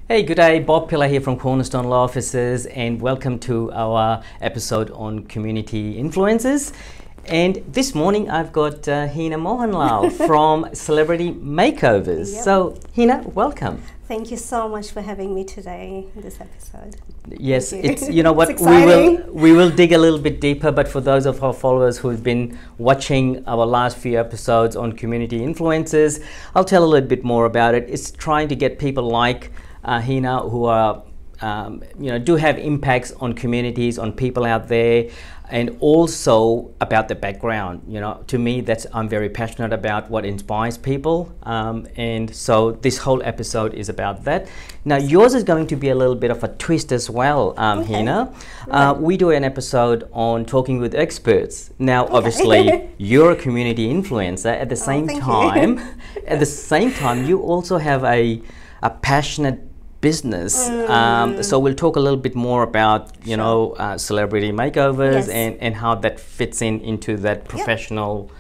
Hey, good day. Bob Pillar here from Cornerstone Law Offices, and welcome to our episode on community influencers. And this morning I've got Heena Mohanlal from Celebrity Makeovers. Yep. So, Heena, welcome. Thank you so much for having me today in this episode. Yes, Thank you. it's you know what It's exciting. we will dig a little bit deeper. But for those of our followers who've been watching our last few episodes on community influencers, I'll tell a little bit more about it. It's trying to get people like Heena who are do have impacts on communities, on people out there, and also about the background. To me, I'm very passionate about what inspires people, and so this whole episode is about that. Now, yours is going to be a little bit of a twist as well, Heena. We do an episode on talking with experts. Now, obviously, you're a community influencer. At the same time, you also have a passionate business. So we'll talk a little bit more about celebrity makeovers and how that fits into that professional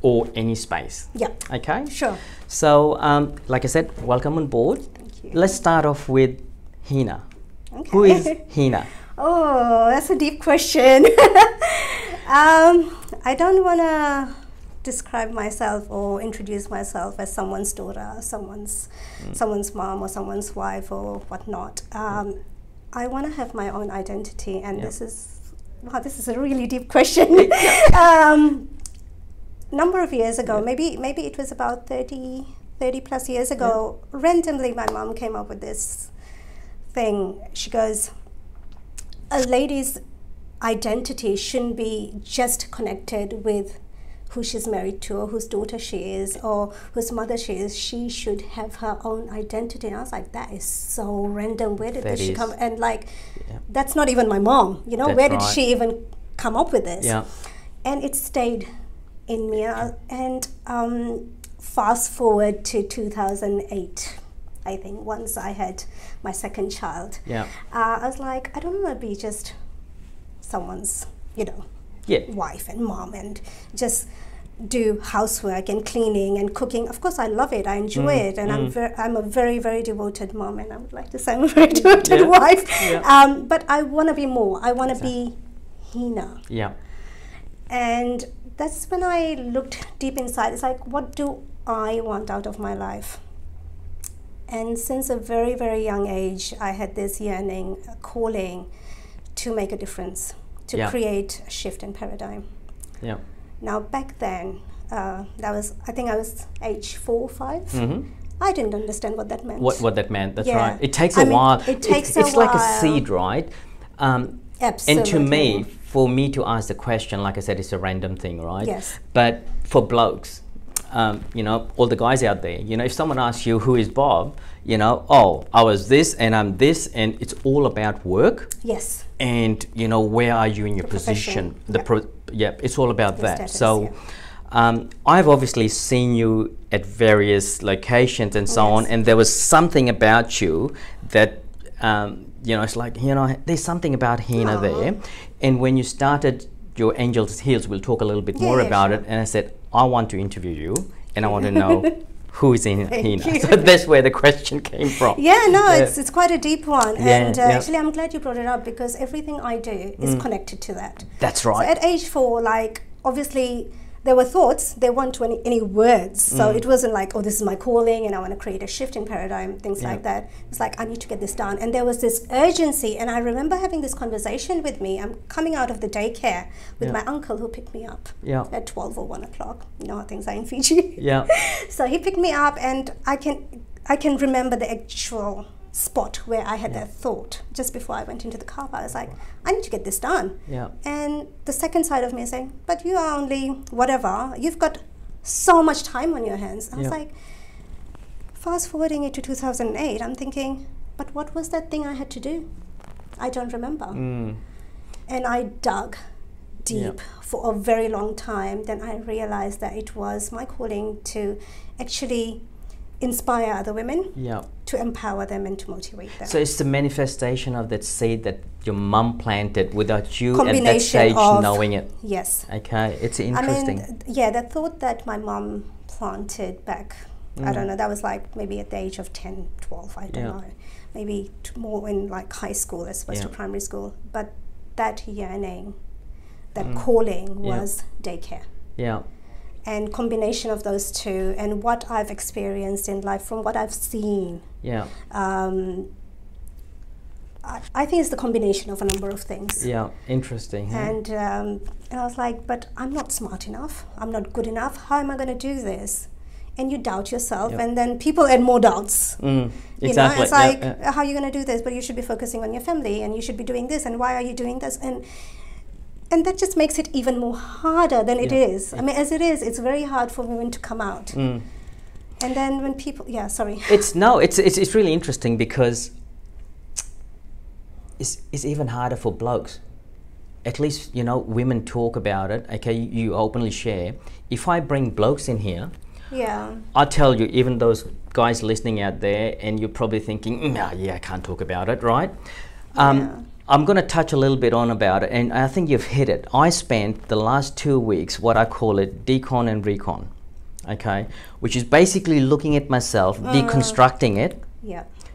or any space. Okay, Sure. So like I said, welcome on board. Thank you. Let's start off with Heena. Okay. Who is Heena? Oh, that's a deep question. I don't want to describe myself or introduce myself as someone's daughter, someone's mom or someone's wife or whatnot. I want to have my own identity, and this is a really deep question. Number of years ago, maybe it was about 30 plus years ago, randomly my mom came up with this thing. She goes, a lady's identity shouldn't be just connected with who she's married to or whose daughter she is or whose mother she is. She should have her own identity. And I was like, that is so random. Where did this come? And that's not even my mom. Where did she even come up with this? And it stayed in me. And fast forward to 2008, I think, once I had my second child. I was like, I don't want to be just someone's, wife and mom and just do housework and cleaning and cooking. Of course, I love it. I enjoy it, and I'm a very, very devoted mom, and I would like to say I'm a very devoted wife. But I want to be more. I want to be Heena. And that's when I looked deep inside. It's like, what do I want out of my life? And since a very, very young age, I had this yearning, a calling to make a difference, to create a shift in paradigm. Now, back then, I think I was age 4 or 5. I didn't understand what that meant. What that meant, that's right. It takes a while. It's like a seed, right? Absolutely. And to me, for me to ask the question, like I said, it's a random thing, right? Yes. But for blokes, all the guys out there, if someone asks you, who is Bob? Oh, I was this and I'm this, and it's all about work. Yes. And, where are you in your position? It's all about that. Status, so I've obviously seen you at various locations and so on, and there was something about you that, it's like, there's something about Heena there. And when you started your Angel's Heels, we'll talk a little bit more about it, and I said, I want to interview you, and I want to know who is Heena. So that's where the question came from. It's quite a deep one. And actually, I'm glad you brought it up, because everything I do is connected to that. That's right. So at age 4, obviously, there were thoughts. There weren't any words. So it wasn't like, oh, this is my calling and I want to create a shift in paradigm, things like that. It's like, I need to get this done. And there was this urgency. And I remember having this conversation with me. I'm coming out of the daycare with my uncle, who picked me up at 12 or 1 o'clock. You know how things are in Fiji. So he picked me up, and I can remember the actual spot where I had that thought just before I went into the car park. I was like, I need to get this done. And the second side of me is saying, but you are only whatever, you've got so much time on your hands. I was like, fast forwarding it to 2008, I'm thinking, but what was that thing I had to do? I don't remember. And I dug deep for a very long time. Then I realized that it was my calling to actually inspire other women, to empower them and to motivate them. So it's the manifestation of that seed that your mum planted without you at that stage knowing it. Yes. Okay, it's interesting. I mean, the thought that my mum planted back I don't know, that was like maybe at the age of 10, 12, I don't know. Maybe more in like high school as opposed to primary school. But that yearning, that calling was daycare. Yeah. And combination of those two and what I've experienced in life from what I've seen. Yeah. I think it's the combination of a number of things. Yeah, interesting. Huh? And I was like, but I'm not smart enough. I'm not good enough. How am I going to do this? And you doubt yourself, and then people add more doubts. Exactly. You know, it's like, how are you going to do this? But you should be focusing on your family, and you should be doing this, and why are you doing this? And that just makes it even more harder than it is. I mean, as it is, it's very hard for women to come out. And then when people, it's really interesting because it's even harder for blokes. At least, you know, women talk about it. Okay, you openly share. If I bring blokes in here, I'll tell you, even those guys listening out there, and you're probably thinking, I can't talk about it, right? I'm going to touch a little bit on about it, and I think you've hit it. I spent the last 2 weeks, what I call it, decon and recon, okay? Which is basically looking at myself, deconstructing it,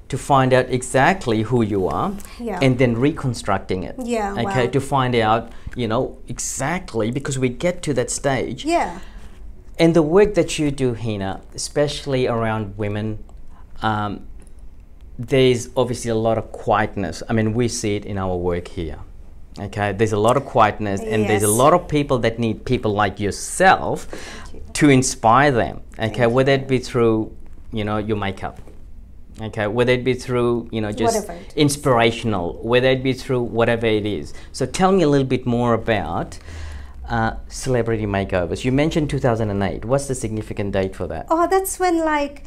to find out exactly who you are, and then reconstructing it, okay? To find out, you know, exactly, because we get to that stage. And the work that you do, Heena, especially around women, there's obviously a lot of quietness. I mean, we see it in our work here. Okay, there's a lot of quietness, and there's a lot of people that need people like yourself to inspire them. Okay, whether it be through, you know, your makeup. Okay, whether it be through, you know, just inspirational, whether it be through whatever it is. So tell me a little bit more about Celebrity Makeovers. You mentioned 2008. What's the significant date for that? Oh, that's when, like,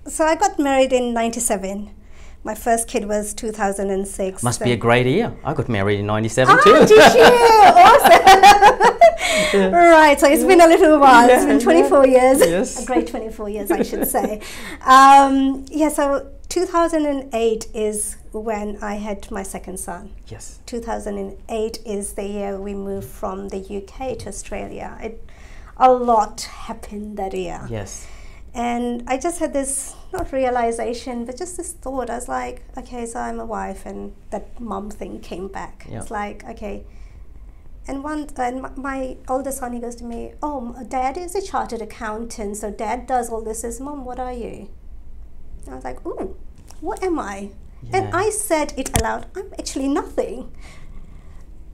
so I got married in 97. My first kid was 2006. Must be a great year. I got married in 97 too. Did you? Awesome. Right, so it's been a little while. It's been 24 years. A great 24 years, I should say. So 2008 is when I had my second son. 2008 is the year we moved from the UK to Australia. A lot happened that year. And I just had this, not realization, but just this thought. I was like, okay, so I'm a wife, and that mum thing came back. It's like, okay. And my older son, he goes to me, oh, Dad is a chartered accountant, so Dad does all this. Says, Mom, what are you? And I was like, ooh, what am I? And I said it aloud, I'm actually nothing.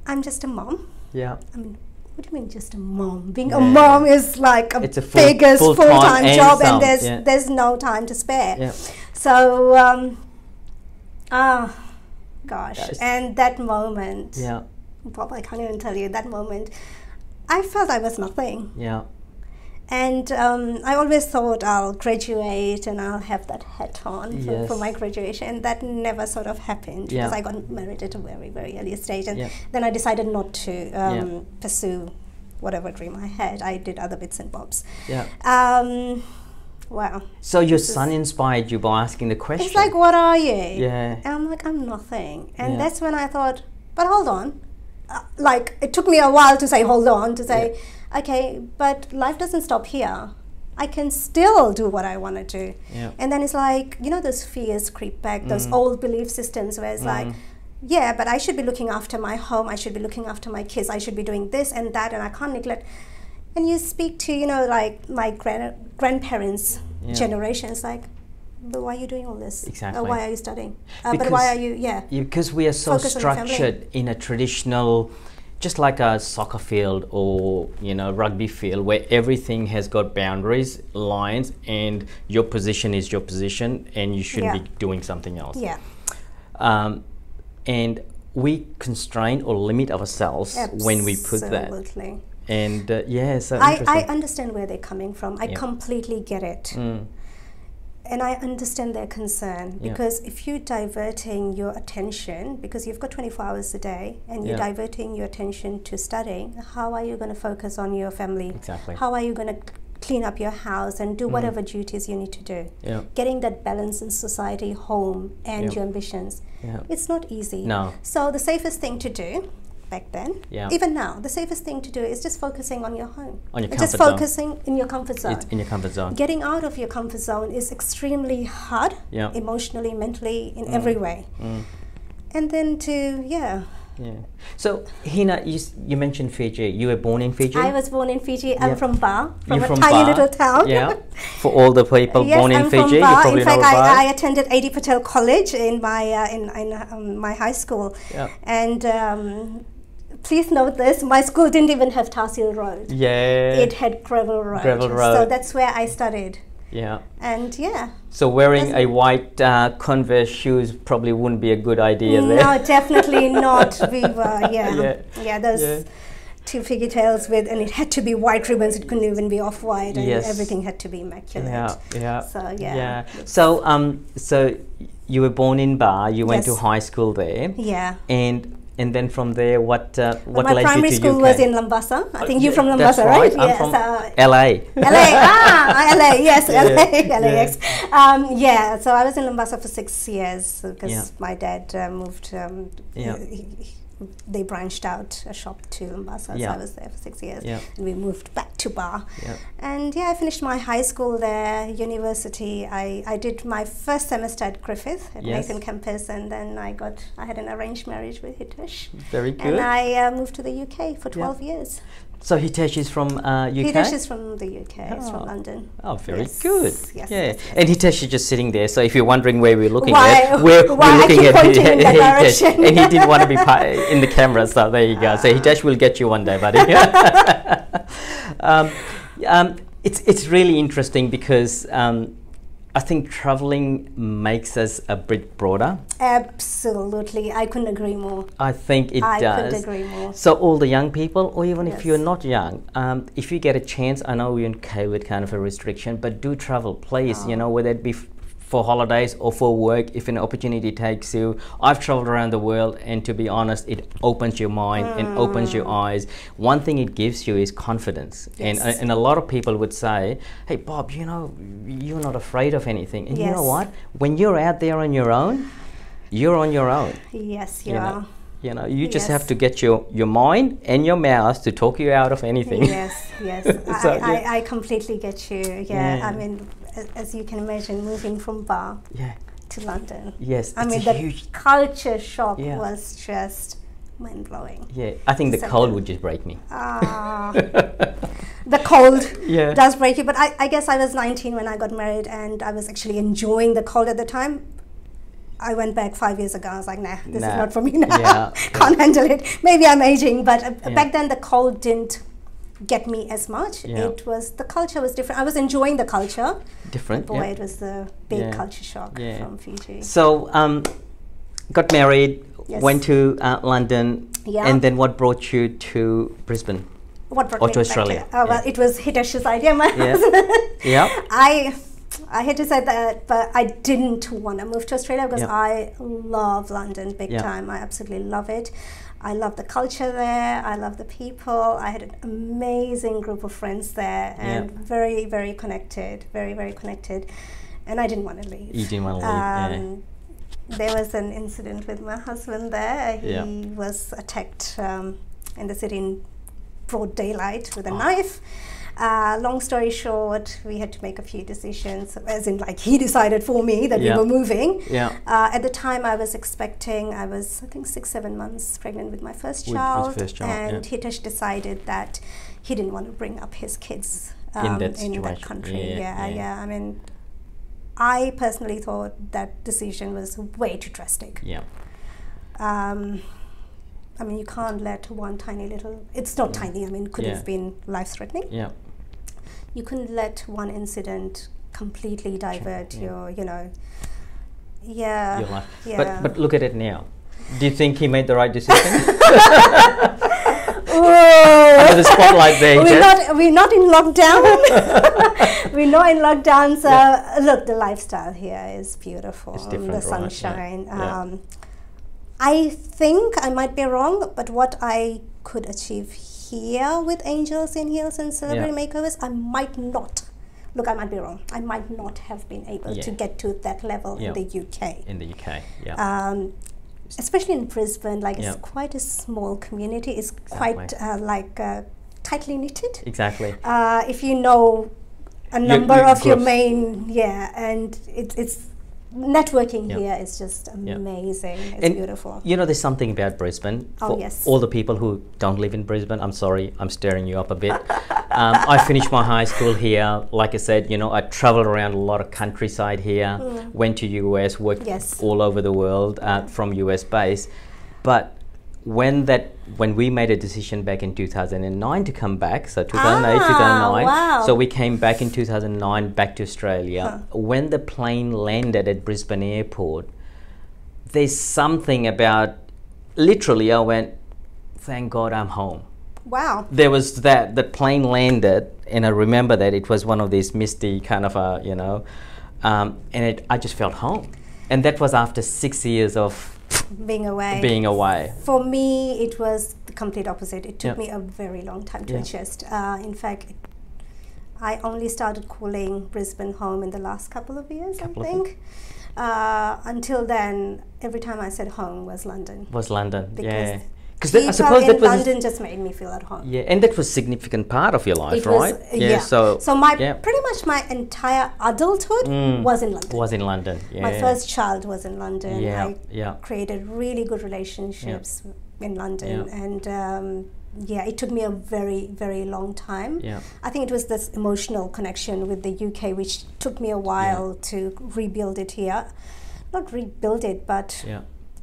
I'm just a mom. I mean, what do you mean just a mom? Being a mom is like a biggest full-time job, and there's no time to spare. So, gosh, and that moment, Bob, I can't even tell you, that moment, I felt I was nothing. And I always thought I'll graduate and I'll have that hat on for my graduation, and that never sort of happened because I got married at a very, very early stage, and then I decided not to pursue whatever dream I had. I did other bits and bobs. Wow. So your son inspired you by asking the question. It's like, what are you? And I'm like, I'm nothing. And that's when I thought, but hold on. Like, it took me a while to say, hold on, to say, okay, but life doesn't stop here. I can still do what I want to do. And then it's like, you know, those fears creep back, those old belief systems where it's like, yeah, but I should be looking after my home, I should be looking after my kids, I should be doing this and that, and I can't neglect. And you speak to, you know, like my grandparents' generation, it's like, but why are you doing all this? Why are you studying? But why are you, because we are so structured in a traditional, just like a soccer field or, you know, rugby field, where everything has got boundaries, lines, and your position is your position, and you shouldn't be doing something else. And we constrain or limit ourselves when we put that. And so I understand where they're coming from. I completely get it. And I understand their concern, because if you're diverting your attention, because you've got 24 hours a day, and you're diverting your attention to studying, how are you going to focus on your family? How are you going to clean up your house and do whatever duties you need to do? Getting that balance in society, home, and your ambitions. It's not easy. No. So the safest thing to do back then. Yeah. Even now, the safest thing to do is just focusing on your home. On your And comfort just zone. focusing in your comfort zone. It's in your comfort zone. Getting out of your comfort zone is extremely hard, Yeah. emotionally, mentally, in every way. And then Yeah. So, Heena, you mentioned Fiji. You were born in Fiji? I was born in Fiji. I'm Yeah. from Ba, from You're a from tiny Ba? little town. Yeah. For all the people Yes, born in I'm Fiji, from you Ba. probably In fact, know Ba. I attended A.D. Patel College in my my high school. Yeah. And please note this: my school didn't even have tar seal road. Yeah. It had gravel road. Gravel road. So that's where I studied. Yeah. And yeah. So wearing a white Converse shoes probably wouldn't be a good idea there. No, definitely not. We were, those Yeah. two pigtails with, and it had to be white ribbons. It couldn't even be off-white, and Yes. everything had to be immaculate. Yeah. So yeah. So so you were born in Ba. You went to Yes. high school there. Yeah. And then from there, what My led you to primary school UK? was in Lambasa. I think you're from That's Lambasa, right. right? I'm Yes. from LA. LA, yes, Yeah, LA, yeah. LAX. So I was in Lambasa for 6 years because Yeah. my dad moved. Yeah. They branched out a shop to Lambasa, Yeah. so I was there for 6 years. Yeah. And we moved back to Ba. Yeah. And I finished my high school there, university. I did my first semester at Griffith at Yes. Nathan campus, and then I had an arranged marriage with Hitesh. Very good. And I moved to the UK for 12 years. So Hitesh is from UK? Hitesh is from the UK, he's from Oh. London. Oh, very Yes, good. yes, Yeah. yes, yes. And Hitesh is just sitting there. So if you're wondering where we're looking Why- at, we're why I looking keep at pointing in that Hitesh. direction. And he didn't want to be in the camera, so there you go. So Hitesh will get you one day, buddy. It's really interesting because I think traveling makes us a bit broader. Absolutely, I couldn't agree more. I think it I does. couldn't agree more. So all the young people, or even if Yes. you're not young, if you get a chance, I know we're in COVID kind of a restriction, but do travel, please. You know, whether it be for holidays or for work, if an opportunity takes you. I've traveled around the world, and to be honest, it opens your mind and opens your eyes. One thing it gives you is confidence. Yes. And a lot of people would say, hey Bob, you know, you're not afraid of anything. And you know Yes. what? When you're out there on your own, you're on your own. Yes, you You are. know, you know, you just Yes. have to get your mind and your mouth to talk you out of anything. Yes, yes. So, yeah. I completely get you. Yeah. I mean, as you can imagine, moving from Ba Yeah. to London. Yes. I it's mean, a the huge. culture shock Yeah. was just mind-blowing. Yeah. I think the So cold good. would just break me. The cold Yeah. does break you, but I guess I was 19 when I got married, and I was actually enjoying the cold at the time. I went back 5 years ago. I was like, nah, this is Nah. not for me now. Yeah. Can't handle it. Maybe I'm aging, but Yeah. back then the cold didn't get me as much. Yeah. It was, the culture was different. I was enjoying the culture. Different. Boy, Yeah. it was the big Yeah. culture shock Yeah. from Fiji. So, got married, Yes. went to London, Yeah. and then what brought you to Brisbane? What brought Or me to back Australia. Oh, well, Yeah. it was Hitesh's idea. My Yeah. husband. Yeah. I hate to say that, but I didn't want to move to Australia because Yeah. I love London big Yeah. time. I absolutely love it. I love the culture there. I love the people. I had an amazing group of friends there, and Yeah. very, very connected. Very, very connected. And I didn't want to leave. You didn't want to leave. There was an incident with my husband there. He Yeah. was attacked in the city in broad daylight with a Oh. knife. Long story short, we had to make a few decisions, as in like he decided for me that Yeah. we were moving. Yeah. At the time I was expecting, I was I think 6-7 months pregnant with my first With child, first child, and yeah. Hitesh decided that he didn't want to bring up his kids In that in that situation. country. Yeah, yeah. Yeah. I mean, I personally thought that decision was way too drastic. Yeah. I mean, you can't let one tiny little, it's not tiny, I mean, it could Yeah. have been life-threatening. Yeah. You couldn't let one incident completely divert Yeah. your, you know, yeah. Your life. Yeah. But look at it now. Do you think he made the right decision? Under the spotlight there. We're not in lockdown. We're not in lockdown. So look, the lifestyle here is beautiful. It's different, the right? sunshine. Yeah. I think I might be wrong, but what I could achieve here with Angels in Heels and Celebrity Makeovers, I might not. Look, I might be wrong. I might not have been able to get to that level in the UK. In the UK, yeah. especially in Brisbane, like it's quite a small community. It's quite tightly knitted. Exactly. If you know a number of your main, and it's networking here is just amazing. It's beautiful. You know, there's something about Brisbane. For all the people who don't live in Brisbane, I'm sorry, I'm stirring you up a bit. I finished my high school here. Like I said, you know, I traveled around a lot of countryside here, went to US, worked all over the world from US base. But when we made a decision back in 2009 to come back, so 2008, 2009, wow. so we came back in 2009 back to Australia. When the plane landed at Brisbane Airport, there's something about, literally I went, thank God I'm home. Wow. There was that, the plane landed, and I remember that it was one of these misty kind of, you know, and I just felt home. And that was after 6 years of being away. For me, it was the complete opposite. It took me a very long time to adjust. In fact, I only started calling Brisbane home in the last couple of years, I think. Until then, every time I said home was London. Because I suppose that was London just made me feel at home. Yeah, and that was a significant part of your life, right? So pretty much my entire adulthood was in London. My first child was in London. I created really good relationships in London, and it took me a very, very long time. I think it was this emotional connection with the UK which took me a while to rebuild it here. Not rebuild it, but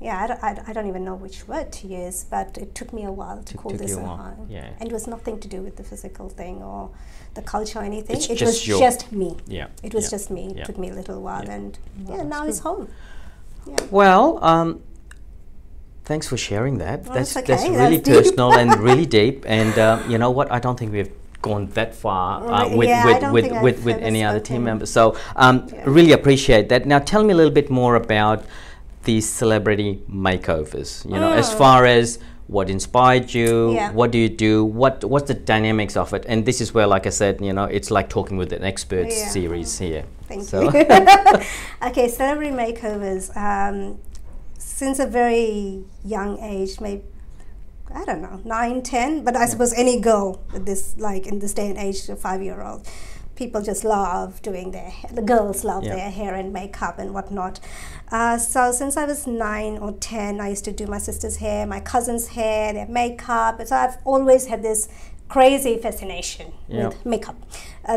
I don't even know which word to use, but it took me a while to call this a home. And it was nothing to do with the physical thing or the culture or anything. It was just me. It was just me. It took me a little while, and now it's home. Well, thanks for sharing that. Well, that's really personal and really deep. And you know what? I don't think we've gone that far with any other team members. So really appreciate that. Now tell me a little bit more about these celebrity makeovers, you know, as far as what inspired you, what do you do, what's the dynamics of it? And this is where, like I said, you know, it's like talking with an expert series here. Thank you. Okay, celebrity makeovers. Since a very young age, maybe, I don't know, 9, 10, but I suppose any girl in this day and age, a 5-year-old, people just love doing their hair. The girls love their hair and makeup and whatnot. So since I was 9 or 10, I used to do my sister's hair, my cousin's hair, their makeup. So I've always had this crazy fascination with makeup.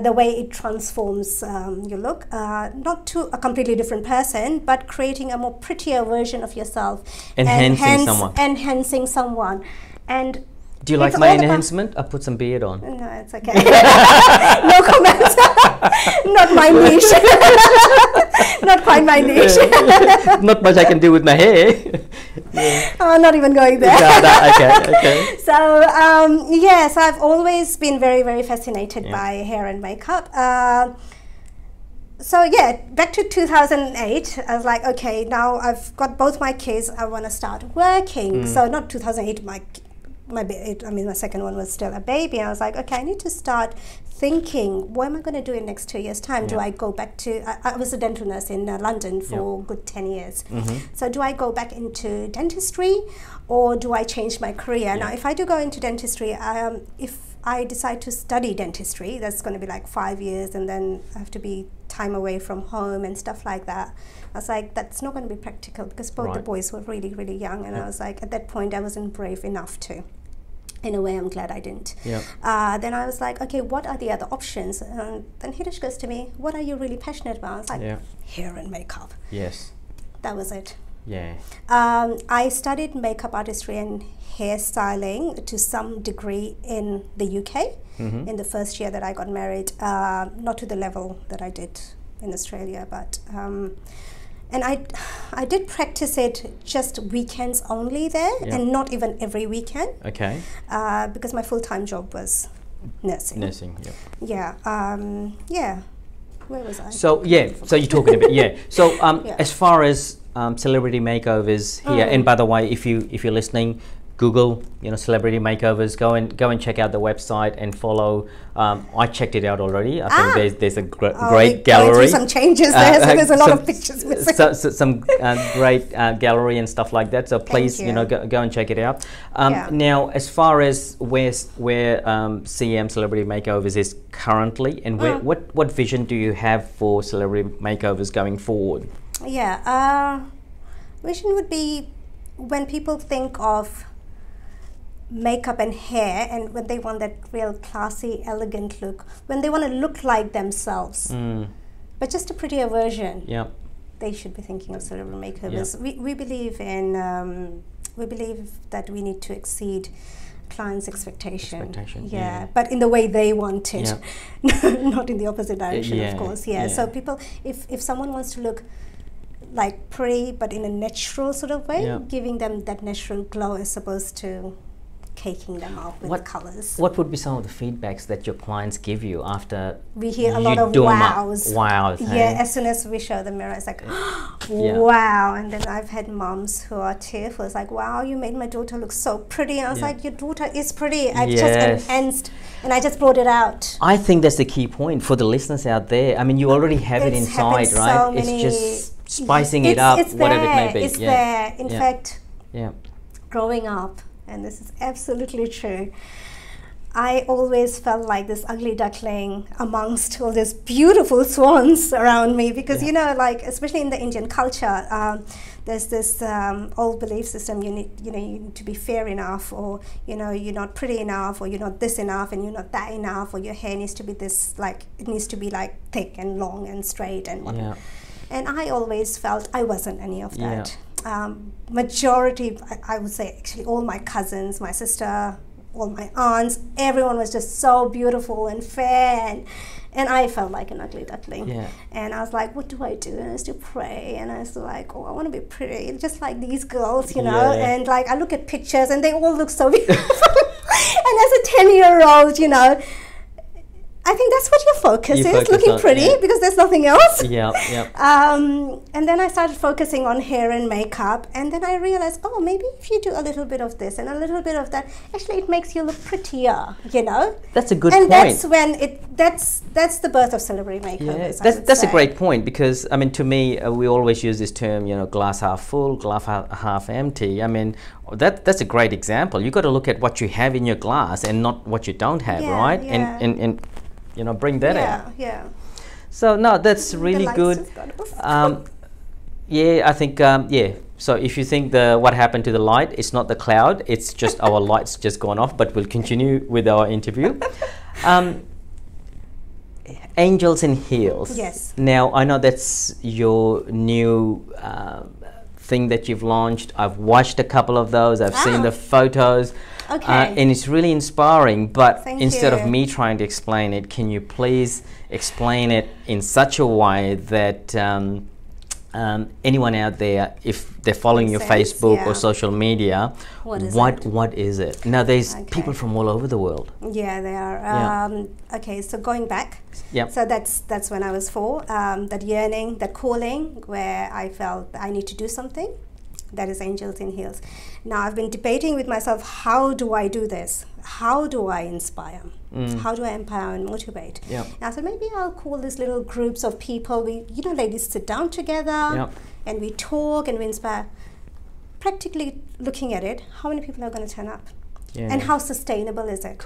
The way it transforms your look, not to a completely different person, but creating a more prettier version of yourself. Enhancing someone. And do you like my enhancement? I put some beard on. No, it's okay. No comments. Not my niche. Not quite my niche. Not much I can do with my hair. I'm not even going there. Okay. So, so I've always been very, very fascinated by hair and makeup. Back to 2008, I was like, okay, now I've got both my kids, I want to start working. So not 2008, my second one was still a baby. I was like, okay, I need to start thinking, what am I going to do in the next 2 years' time? Do I go back to, I was a dental nurse in London for a good 10 years. So do I go back into dentistry, or do I change my career? Now, if I do go into dentistry, if I decide to study dentistry, that's going to be like 5 years, and then I have to be time away from home and stuff like that. I was like, that's not going to be practical, because both the boys were really, really young, and I was like, at that point, I wasn't brave enough to. In a way, I'm glad I didn't. Then I was like, okay, what are the other options? And then Hitesh goes to me, what are you really passionate about? I was like, hair and makeup. Yes. That was it. Yeah. I studied makeup artistry and hairstyling to some degree in the UK in the first year that I got married. Not to the level that I did in Australia, but and I did practice it just weekends only there, and not even every weekend. Okay. Because my full-time job was nursing. Where was I? So so you're talking a bit, So as far as celebrity makeovers here, and by the way, if you're listening, Google, Celebrity Makeovers. Go and check out the website and follow. I checked it out already. I think there's a great gallery. Some changes there, so there's a lot of pictures missing. Some great gallery and stuff like that. So please, go and check it out. Now, as far as where CM Celebrity Makeovers is currently, and what vision do you have for Celebrity Makeovers going forward? Vision would be when people think of makeup and hair, and when they want that real classy, elegant look, when they want to look like themselves, but just a prettier version, they should be thinking of Celebrity Makeovers. We believe in we believe that we need to exceed clients' expectation. But in the way they want it, not in the opposite direction, of course. So people, if someone wants to look like pretty but in a natural sort of way, giving them that natural glow as opposed to caking them up with colors. What would be some of the feedbacks that your clients give you after we hear a lot of wows? Wows. As soon as we show the mirror, it's like, wow. And then I've had moms who are tearful. It's like, wow, you made my daughter look so pretty. And I was like, your daughter is pretty. I've just enhanced, and I just brought it out. I think that's the key point for the listeners out there. I mean, you already have it inside, right? It's just spicing it up, whatever it may be. It's there. In fact, growing up, and this is absolutely true, I always felt like this ugly duckling amongst all these beautiful swans around me, because like especially in the Indian culture, there's this old belief system: you need to be fair enough, or you're not pretty enough, or you're not this enough, and you're not that enough, or your hair needs to be this, like it needs to be like thick and long and straight and whatnot. And I always felt I wasn't any of that. Majority, I would say actually all my cousins, my sister, all my aunts, everyone was just so beautiful and fair, and I felt like an ugly duckling. And I was like, what do I do? And I used to pray, and I was like, oh, I want to be pretty, just like these girls, and like I look at pictures and they all look so beautiful. And as a 10-year-old, I think that's what your focus is, looking pretty, because there's nothing else. And then I started focusing on hair and makeup, and then I realized, oh, maybe if you do a little bit of this and a little bit of that, actually it makes you look prettier, That's a good point. And that's when that's the birth of Celebrity Makeovers. That's a great point, because, I mean, to me, we always use this term, glass half full, glass half empty. I mean, that's a great example. You've got to look at what you have in your glass and not what you don't have, right? And bring that out. So no, that's really good. I think so if you think what happened to the light, it's not the cloud, it's just our lights just gone off. But we'll continue with our interview. Angels in Heels. Now I know that's your new thing that you've launched. I've watched a couple of those. I've seen the photos. And it's really inspiring, but instead of me trying to explain it, can you please explain it in such a way that anyone out there, if they're following your Facebook or social media, what is it? Now there's people from all over the world. They are. Okay, so going back, so that's when I was 4, that yearning, that calling, where I felt I need to do something. That is Angels in Heels. Now I've been debating with myself, how do I do this? How do I inspire? How do I empower and motivate? And I thought maybe I'll call these little groups of people. We, ladies sit down together and we talk and we inspire. Practically looking at it, how many people are going to turn up? And how sustainable is it?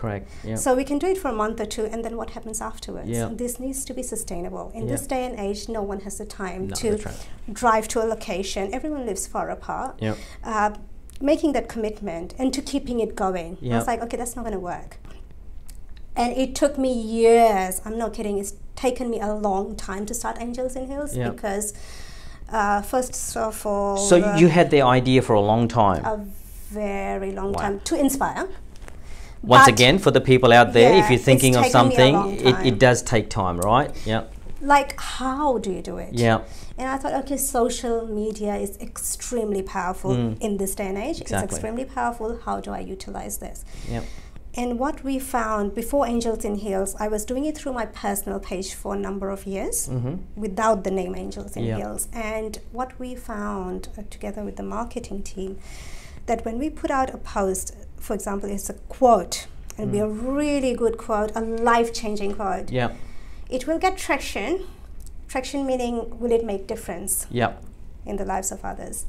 So we can do it for a month or 2, and then what happens afterwards? This needs to be sustainable. In this day and age, no one has the time to drive to a location. Everyone lives far apart. Making that commitment and to keeping it going. I was like, okay, that's not going to work. And it took me years. I'm not kidding. It's taken me a long time to start Angels in Heels because first of all... So you had the idea for a long time? A very long time to inspire. Once again, for the people out there, if you're thinking of something, it does take time, right? Like, how do you do it? And I thought, okay, social media is extremely powerful in this day and age. It's extremely powerful. How do I utilize this? And what we found before Angels in Heels, I was doing it through my personal page for a number of years without the name Angels in Heels. And what we found together with the marketing team, that when we put out a post, for example, it's a quote, and be a really good quote, a life-changing quote. Yeah. It will get traction. Traction meaning, will it make difference? Yeah. In the lives of others.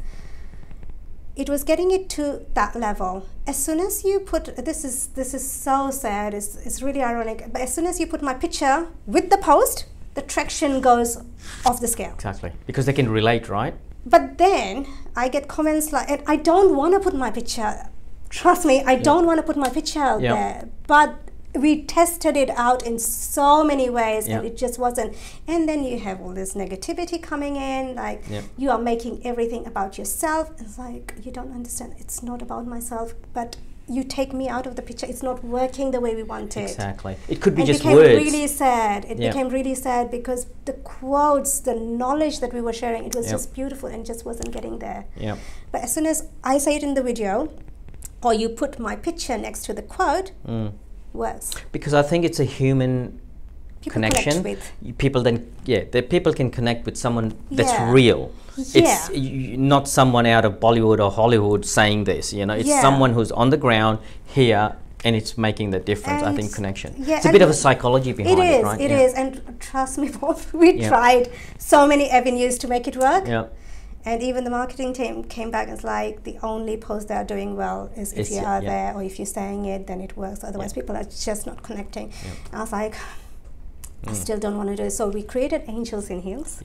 It was getting it to that level. As soon as you put, this is so sad, it's really ironic, but as soon as you put my picture with the post, the traction goes off the scale. Exactly. Because they can relate, right? But then I get comments like, and I don't want to put my picture, trust me, I don't want to put my picture out there, but we tested it out in so many ways and it just wasn't. And then you have all this negativity coming in, like you are making everything about yourself. It's like, you don't understand, it's not about myself, but you take me out of the picture, it's not working the way we want it. Exactly. It could be and just became words. Really sad. It became really sad because the quotes, the knowledge that we were sharing, it was just beautiful and just wasn't getting there. But as soon as I say it in the video, or you put my picture next to the quote, works. Because I think it's a human connection. People then, the people can connect with someone that's real. It's not someone out of Bollywood or Hollywood saying this, you know, it's someone who's on the ground here and it's making the difference. And I think connection. It's a bit of a psychology behind it, right? It is, and trust me, both, we tried so many avenues to make it work. And even the marketing team came back and was like, the only post they are doing well is if you are there, or if you're saying it, then it works. Otherwise, people are just not connecting. And I was like, I still don't want to do it. So we created Angels in Heels.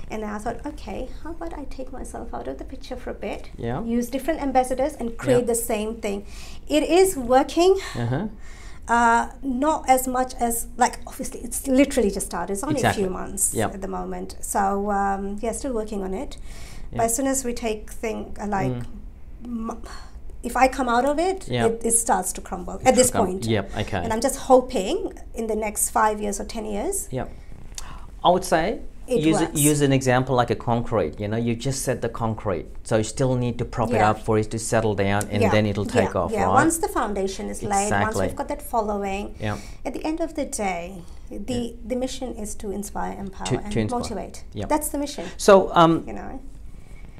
And then I thought, okay, how about I take myself out of the picture for a bit, use different ambassadors and create the same thing. It is working. Not as much as, like, obviously it's literally just started. It's only a few months at the moment. So still working on it. But as soon as we take things like, if I come out of it, it starts to crumble at this point. And I'm just hoping in the next 5 years or 10 years. I would say use an example like a concrete. You know, you just set the concrete, so you still need to prop it up for it to settle down, and then it'll take off. Right? Once the foundation is laid, once we've got that following, at the end of the day, the mission is to inspire, empower, and motivate. That's the mission. So, you know.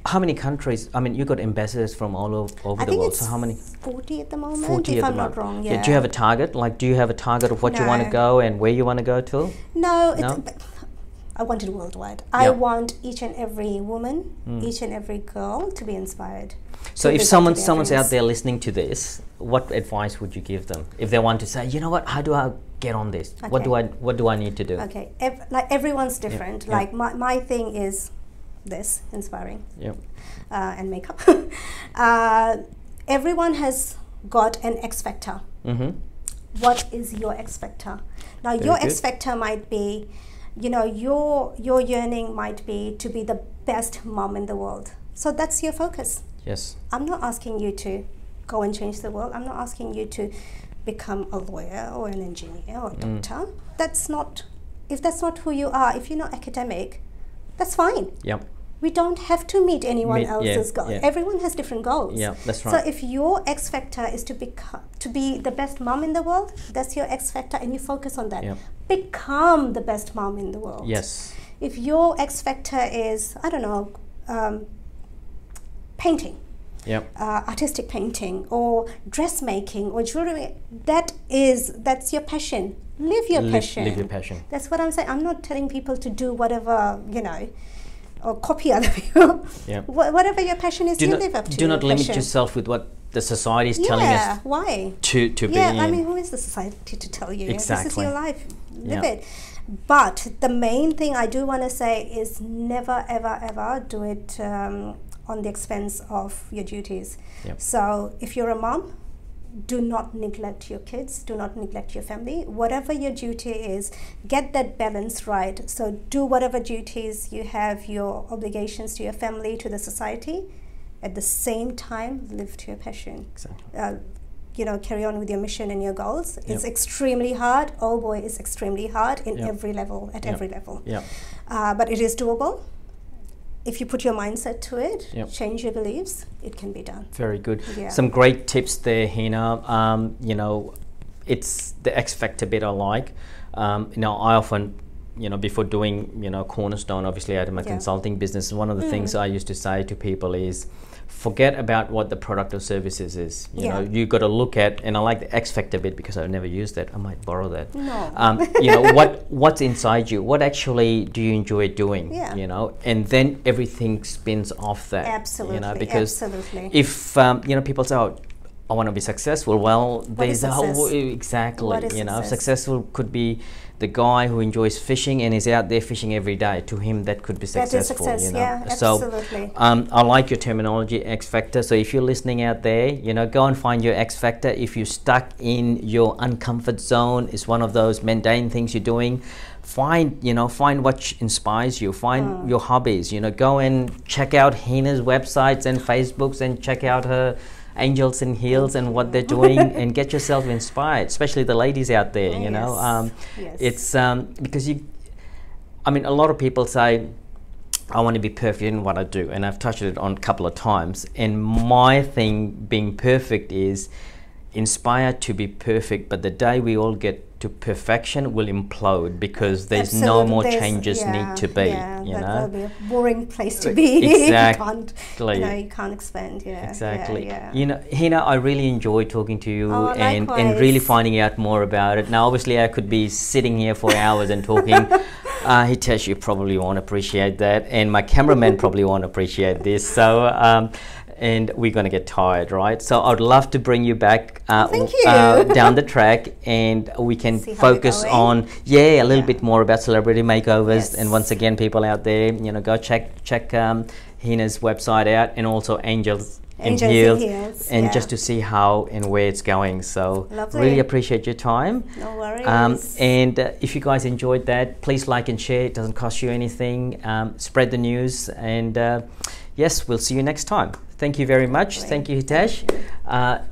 How many countries? I mean, you got ambassadors from all over the world. So how many? 40 at the moment. 40 if at I'm the not wrong. Do you have a target? Like, do you have a target of what you want to go and where you want to go to? No. I want it worldwide. I want each and every woman, each and every girl to be inspired. So if someone's out there listening to this, what advice would you give them if they want to say, you know what, how do I get on this? What do I need to do? Okay, like everyone's different. Like my thing is this, inspiring, and makeup. Everyone has got an X factor. What is your X factor? Now, your X factor might be, you know, your yearning might be to be the best mom in the world. So that's your focus. Yes. I'm not asking you to go and change the world. I'm not asking you to become a lawyer or an engineer or a doctor. That's not, if that's not who you are, if you're not academic, that's fine. We don't have to meet anyone else's goal. Everyone has different goals. That's right. So if your X factor is to be the best mom in the world, that's your X factor, and you focus on that. Become the best mom in the world. Yes. If your X factor is, I don't know, painting, artistic painting, or dressmaking, or jewelry, that's your passion. Live your passion. Live your passion. That's what I'm saying. I'm not telling people to do whatever, you know, or copy other people. Whatever your passion is, live up to. Do not limit yourself with what the society is telling us. Why? To be I mean, who is the society to tell you? Exactly. This is your life. Live it. But the main thing I do want to say is never, ever, ever do it on the expense of your duties. So if you're a mom, do not neglect your kids, do not neglect your family. Whatever your duty is, get that balance right. So do whatever duties you have, your obligations to your family, to the society. At the same time, live to your passion. You know, carry on with your mission and your goals. It's extremely hard. Oh boy, it's extremely hard in every level, at every level. But it is doable. If you put your mindset to it, change your beliefs, it can be done. Very good. Some great tips there, Heena. You know, it's the X factor bit I like. You know, I often you know, before doing, you know, Cornerstone, obviously out of my consulting business, one of the things I used to say to people is, forget about what the product or services is. You know, you got to look at, and I like the X factor bit because I've never used that. I might borrow that. No. You know, what's inside you? What actually do you enjoy doing? Yeah. You know, and then everything spins off that. Absolutely. You know, because absolutely. if you know, people say, "Oh, I want to be successful." Well, there's a whole exactly. What is you know, success? successful could be the guy who enjoys fishing and is out there fishing every day. To him, that could be successful. That is success, you know? yeah, absolutely. So, I like your terminology, X factor. So if you're listening out there, you know, go and find your X factor. If you're stuck in your uncomfort zone, it's one of those mundane things you're doing. Find what inspires you. Find your hobbies. You know, go and check out Heena's websites and Facebooks and check out her Angels in Heels and what they're doing, and get yourself inspired, especially the ladies out there. You know, it's because I mean, a lot of people say, I want to be perfect in what I do, and I've touched it on a couple of times. And my thing being perfect is inspired to be perfect, but the day we all get to perfection will implode because there's no more changes need to be. You know, that'll be a boring place to be. Exactly. You can't expand. Exactly. You know, Heena, I really enjoyed talking to you and likewise. really finding out more about it. Now, obviously, I could be sitting here for hours and talking. Hitesh, you probably won't appreciate that, and my cameraman probably won't appreciate this. So. And we're going to get tired, right? So I'd love to bring you back down the track, and we can focus on a little bit more about Celebrity Makeovers. And once again, people out there, you know, go check Heena's website out, and also Angels in Heels, and just to see how and where it's going. So really appreciate your time. No worries. And if you guys enjoyed that, please like and share. It doesn't cost you anything. Spread the news, and yes, we'll see you next time. Thank you very much. Thank you, Hitesh.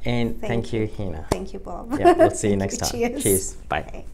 And thank you, Heena. Thank you, Bob. Yeah, we'll see you next time. Cheers. Cheers. Bye. Okay.